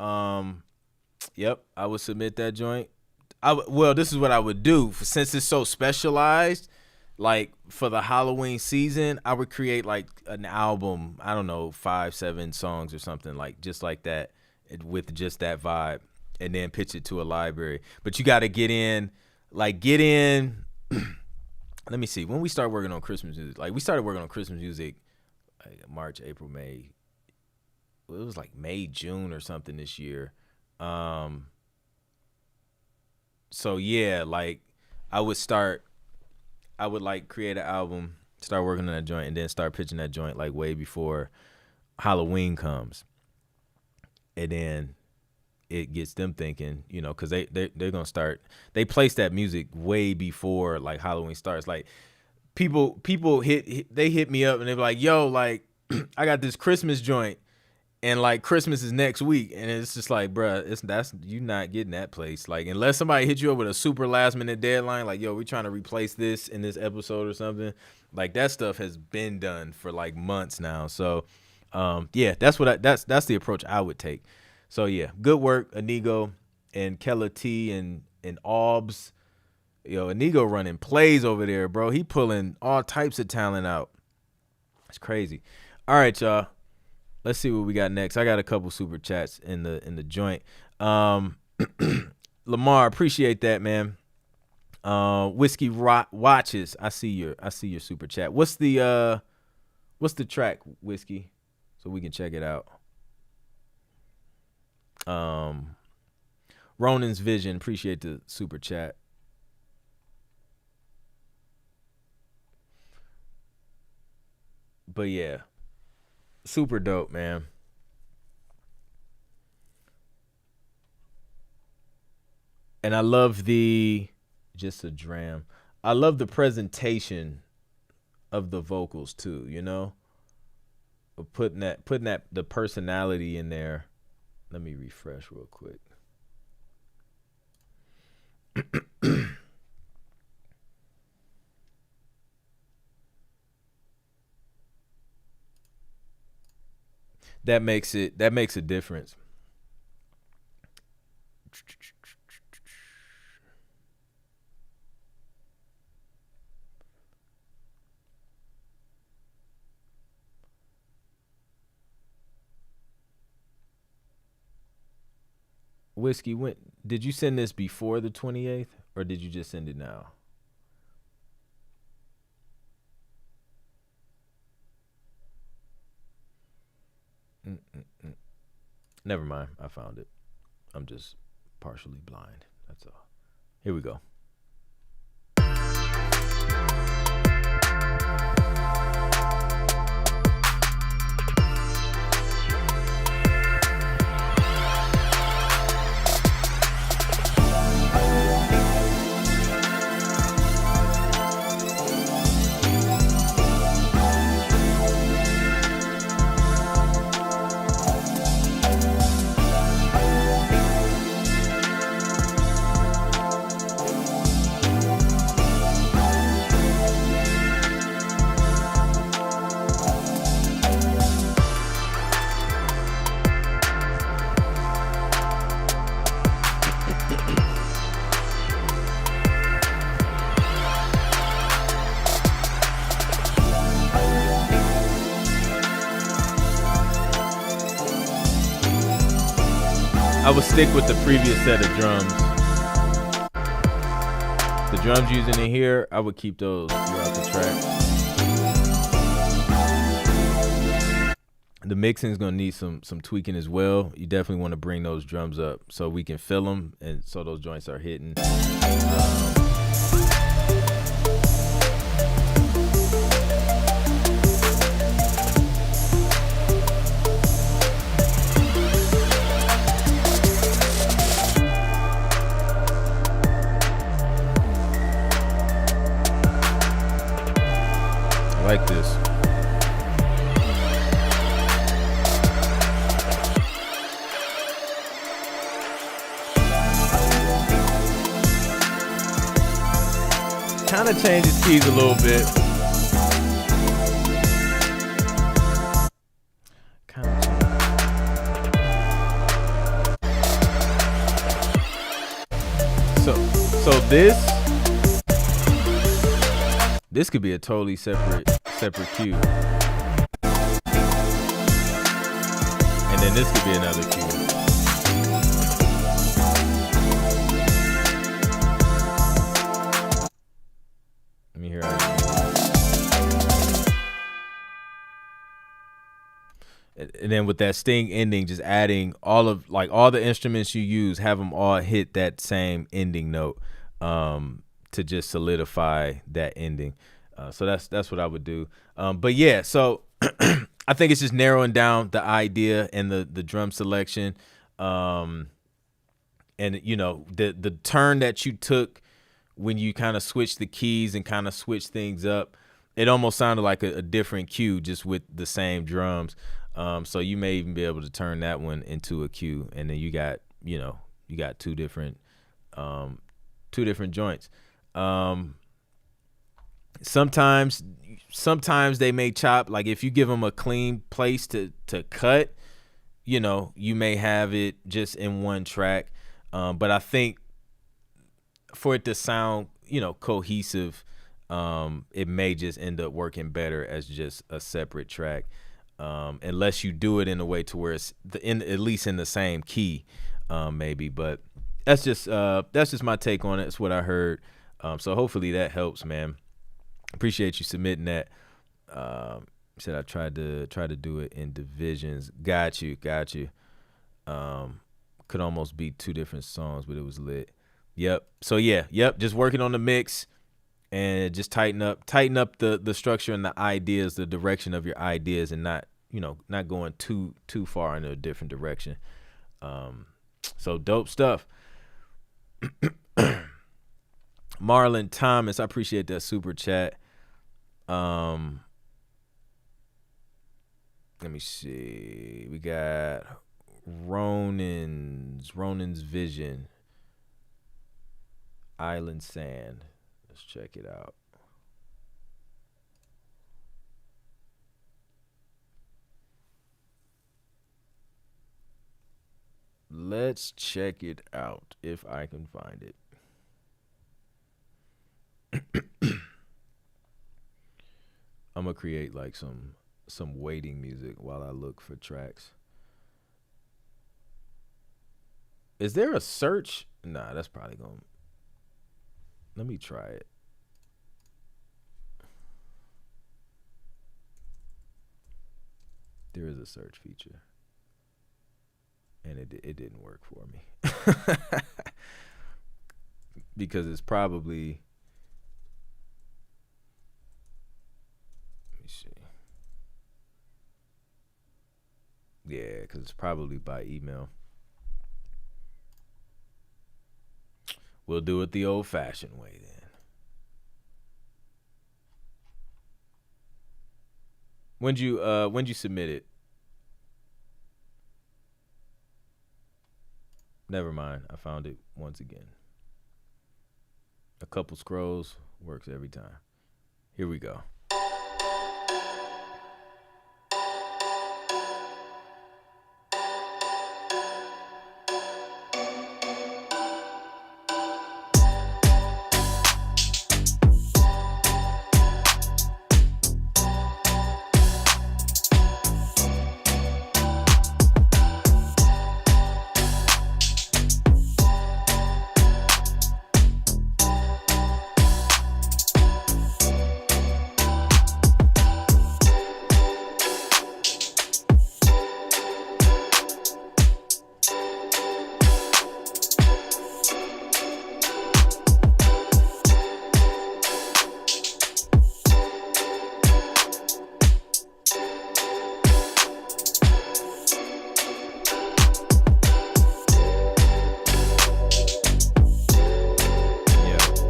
Yep, I would submit that joint. Well, this is what I would do since it's so specialized. Like for the Halloween season, I would create like an album. I don't know, 5-7 songs or something like just like that with just that vibe. And then pitch it to a library. But you got to get in let me see. When we started working on Christmas music, like we started working on Christmas music like March, April, May. Well, it was like May, June or something this year. So yeah, like I would like create an album, start working on that joint, and then start pitching that joint like way before Halloween comes. And then it gets them thinking, you know, because they're gonna start. They place that music way before like Halloween starts. Like people hit me up and they're like, "Yo, like I got this Christmas joint, and like Christmas is next week," and it's just like, bruh, that's you not getting that place. Like unless somebody hit you up with a super last minute deadline, like, "Yo, we're trying to replace this in this episode or something." Like that stuff has been done for like months now. So yeah, that's the approach I would take. So yeah, good work, Inigo and Kella T and Aubs. Yo, Inigo running plays over there, bro. He pulling all types of talent out. It's crazy. All right, y'all. Let's see what we got next. I got a couple super chats in the joint. Lamar, appreciate that, man. Whiskey Watches. I see your super chat. What's the track, Whiskey? So we can check it out. Ronan's Vision, appreciate the super chat. But yeah, super dope, man. And I love just a dram. I love the presentation of the vocals too, you know? Of putting that the personality in there. Let me refresh real quick. That makes a difference. Whiskey, did you send this before the 28th or did you just send it now? Never mind. I found it. I'm just partially blind. That's all. Here we go. I would stick with the previous set of drums. The drums using in here, I would keep those throughout the track. The mixing is gonna need some tweaking as well. You definitely want to bring those drums up so we can fill them and so those joints are hitting. Like this. Kind of changes keys a little bit. So this could be a totally separate cue. And then this could be another cue. Let me hear it. And then with that sting ending, just adding all the instruments you use, have them all hit that same ending note to just solidify that ending. So that's what I would do. But yeah, so I think it's just narrowing down the idea and the drum selection. And the turn that you took when you kind of switched the keys and kind of switched things up, it almost sounded like a different cue just with the same drums. So you may even be able to turn that one into a cue, and then you got two different joints. Sometimes they may chop, like if you give them a clean place to cut, you may have it just in one track. But I think for it to sound, cohesive, it may just end up working better as just a separate track. Unless you do it in a way to where it's at least in the same key, maybe. But that's just my take on it. It's what I heard. So hopefully that helps, man. Appreciate you submitting that. Said I tried to do it in divisions. Got you. Could almost be two different songs, but it was lit. Yep. So just working on the mix and just tighten up the structure and the ideas, the direction of your ideas, and not going too far in a different direction. So dope stuff. Marlon Thomas, I appreciate that super chat. Let me see. We got Ronan's Vision. Island Sand. Let's check it out. Let's check it out if I can find it. I'm gonna create like some waiting music while I look for tracks. Is there a search? Nah, that's probably gonna. Let me try it. There is a search feature. And it didn't work for me. Because it's probably, let me see. Yeah, because it's probably by email. We'll do it the old-fashioned way then. When'd you submit it? Never mind. I found it once again. A couple scrolls works every time. Here we go.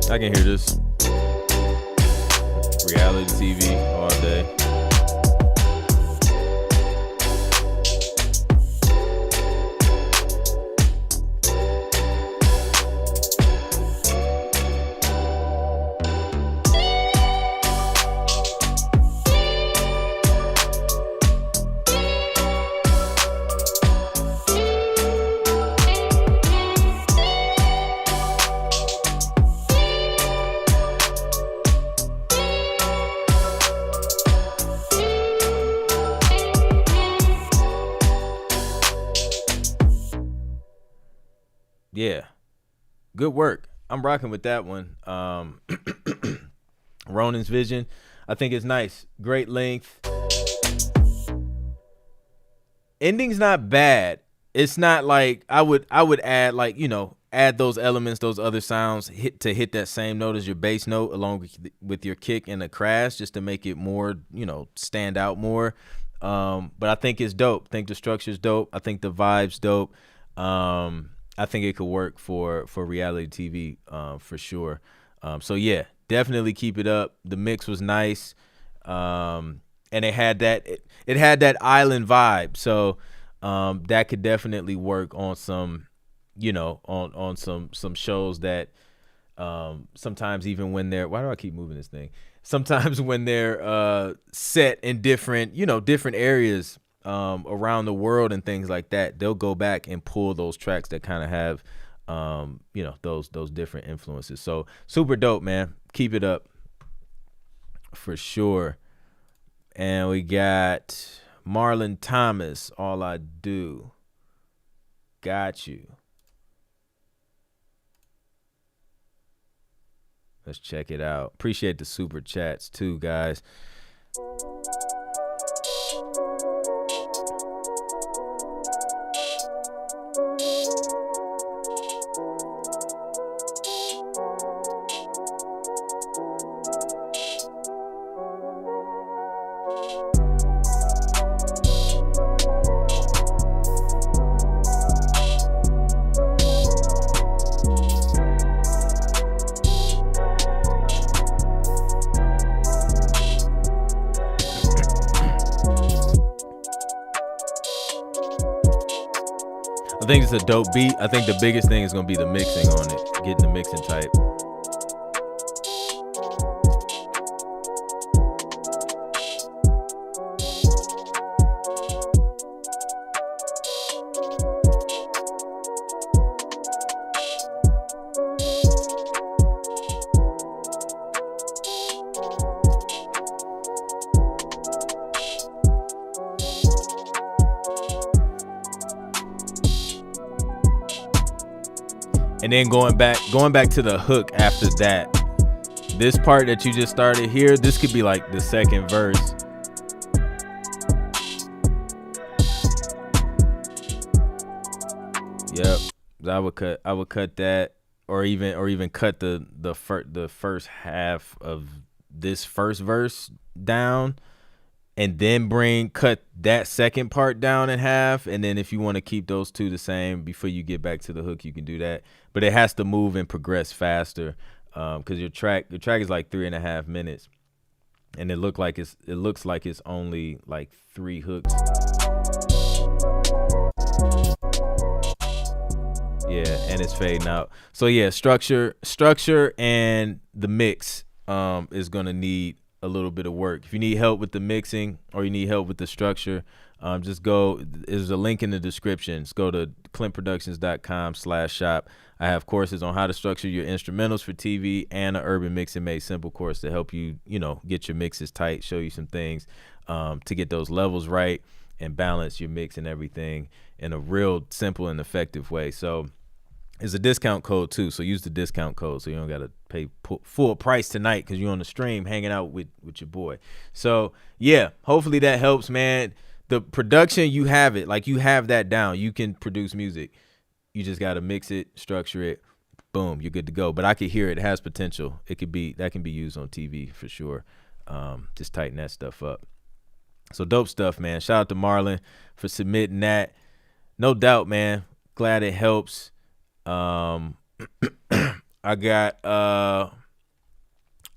I can hear this. Reality TV all day. Yeah, good work. I'm rocking with that one. Ronan's Vision, I think it's nice. Great length. Ending's not bad. It's not like I would add like, add those elements, those other sounds hit that same note as your bass note along with your kick and the crash just to make it more, stand out more. But I think it's dope. I think the structure's dope. I think the vibe's dope. I think it could work for reality TV for sure. So yeah, definitely keep it up. The mix was nice. And it had that island vibe. So that could definitely work on some, on some shows that sometimes even when they're, why do I keep moving this thing? Sometimes when they're set in different areas around the world and things like that, they'll go back and pull those tracks that kind of have, those different influences. So super dope, man. Keep it up for sure. And we got Marlon Thomas, All I Do. Got you. Let's check it out. Appreciate the super chats too, guys. I think it's a dope beat. I think the biggest thing is going to be the mixing on it, getting the mixing tight. And then going back to the hook after that. This part that you just started here, this could be like the second verse. Yep. I would cut that or even cut the first half of this first verse down and then cut that second part down in half. And then if you want to keep those two the same before you get back to the hook, you can do that. But it has to move and progress faster because your track is like 3.5 minutes, and it looks like it's only like 3 hooks. Yeah, and it's fading out. So yeah, structure and the mix is gonna need a little bit of work. If you need help with the mixing or you need help with the structure, just go. There's a link in the description. Just go to clintproductions.com/shop. I have courses on how to structure your instrumentals for TV and an urban mixing made simple course to help you, get your mixes tight, show you some things to get those levels right and balance your mix and everything in a real simple and effective way. So it's a discount code too, so use the discount code so you don't got to pay full price tonight because you're on the stream hanging out with your boy. So yeah, hopefully that helps, man. The production, you have it. Like, you have that down. You can produce music. You just got to mix it, structure it, boom, you're good to go. But I could hear it has potential. That can be used on TV for sure. Just tighten that stuff up. So dope stuff, man. Shout out to Marlon for submitting that. No doubt, man. Glad it helps. I got all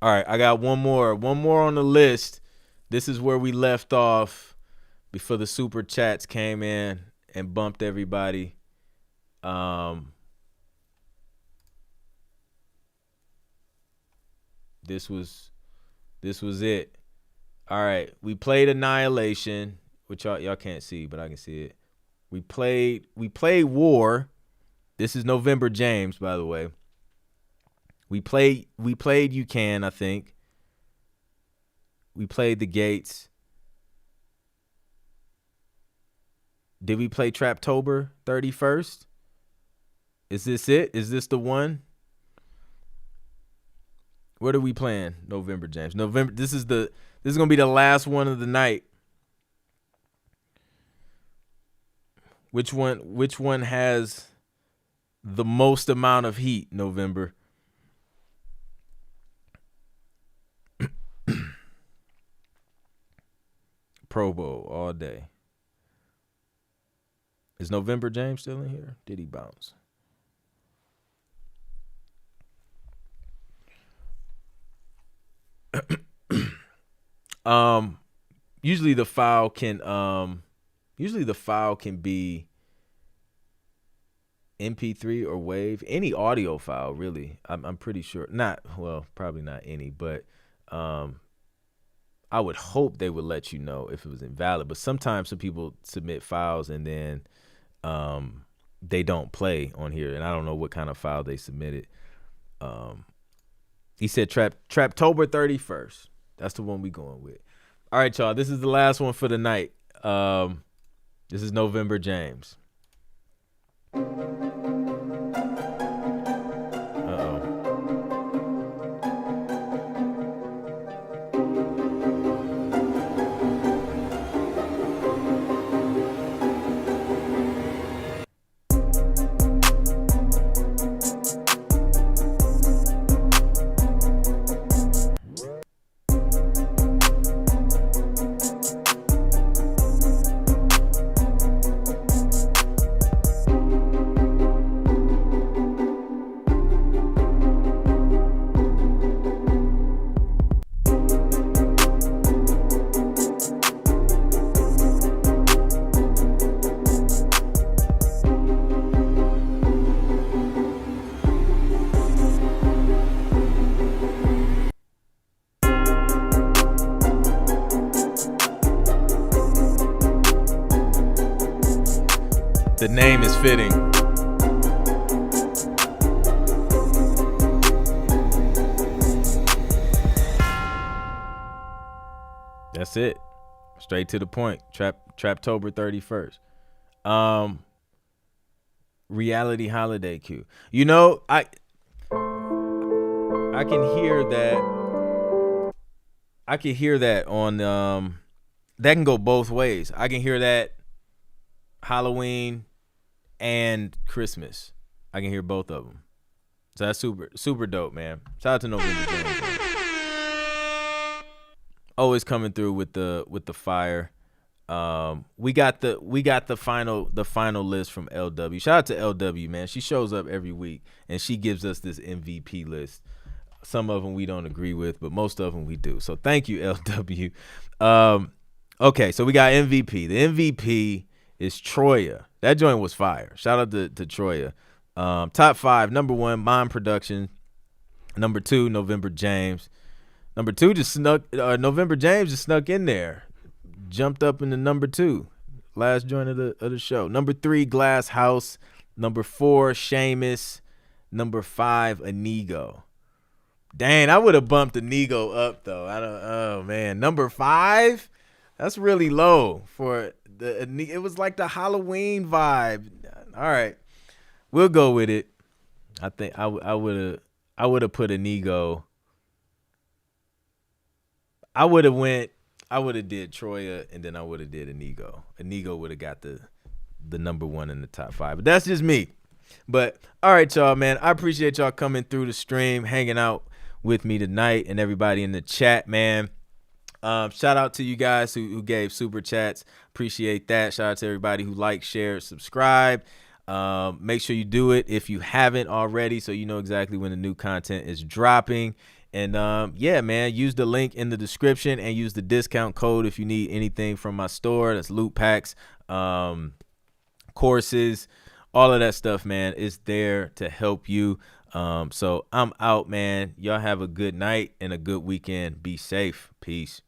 right, I got one more on the list. This is where we left off before the super chats came in and bumped everybody. This was it. All right, we played Annihilation, which y'all can't see, but I can see it. We played War. This is November James, by the way. We played You Can, I think. We played The Gates. Did we play Traptober 31st? Is this it? Is this the one? What are we playing? November James. November. This is gonna be the last one of the night. Which one has the most amount of heat, November? Pro Bowl all day. Is November James still in here? Did he bounce? Usually the file can be MP3 or WAV, any audio file really. I'm pretty sure. Probably not any, but I would hope they would let you know if it was invalid. But sometimes some people submit files and then they don't play on here, and I don't know what kind of file they submitted. He said Traptober 31st. That's the one we going with. All right, y'all. This is the last one for the night. This is November James. The name is fitting. That's it. Straight to the point. Traptober 31st. Reality holiday cue. You know, I can hear that. I can hear that on that can go both ways. I can hear that Halloween and Christmas. I can hear both of them. So that's super dope, man. Shout out to November James. Always coming through with the fire. We got the final list from LW. Shout out to LW, man. She shows up every week and she gives us this MVP list. Some of them we don't agree with, but most of them we do. So thank you, LW. Okay, so we got MVP. The MVP is Troya. That joint was fire. Shout out to Troya. Top 5, number 1, Mind Production. Number 2, November James. Number 2 November James just snuck in there. Jumped up into number 2. Last joint of the show. Number 3, Glass House. Number 4, Seamus. Number 5, Inigo. Dang, I would have bumped Inigo up though. Oh man. Number 5? That's really low for it was like the Halloween vibe. All right, we'll go with it. I think I would have put Inigo. I would have did Troya and then I would have did Inigo. Inigo would have got the number 1 in the top 5. But that's just me. But all right, y'all, man. I appreciate y'all coming through the stream, hanging out with me tonight, and everybody in the chat, man. Shout out to you guys who gave super chats. Appreciate that. Shout out to everybody who liked, shared, subscribed. Make sure you do it if you haven't already, so you know exactly when the new content is dropping. And yeah, man, use the link in the description and use the discount code if you need anything from my store. That's loot packs, courses, all of that stuff, man, is there to help you. So I'm out, man. Y'all have a good night and a good weekend. Be safe. Peace.